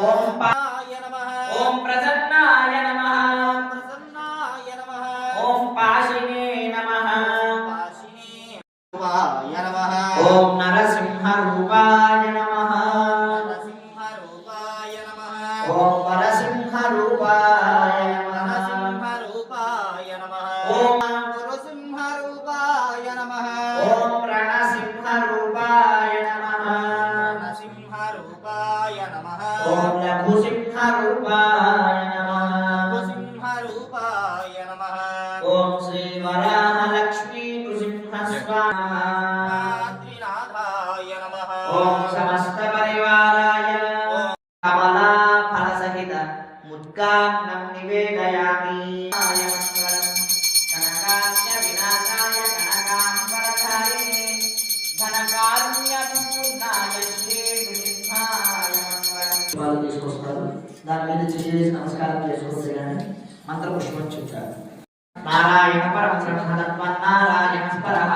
ఓం పాయ నమః ఓం ప్రసన్నాయ నమః ప్రసన్నాయ నమః ఓం పాశినే నమః పాశినే రూపాయ నమః ఓం నరసింహ రూపాయ నమః నరసింహ రూపాయ నమః ఓం వరసింహ రూపాయ నమః నరసింహ రూపాయ నమః ఓం నరసింహ రూపాయ నమః ఓం రణసింహ రూపాయ నమః నరసింహ రూపాయ నమః ఓం లఘుసింహ రూపాయ నమః నరసింహ రూపాయ నమః ఓం శ్రీ వరాహ లక్ష్మీ నృసింహ స్వాహా త్రినాథాయ నమః ఓం సమస్త పరివారాయ కమలా ఫల సహిత ముద్గాన్నం నివేదయామి కనకాస్య వినాశాయ కనకాంబరధారిణే ధనకారుణ్యపూర్ణాయ శ్రీ నృసింహాయ మంగళం. వాళ్ళు తీసుకొస్తారు, దాని మీద చేసి నమస్కారం చేసుకుంటే కానీ మంత్రపుష్పం చెప్తారు. నారాయణ పరమ బ్రహ్మ నారాయణ పరః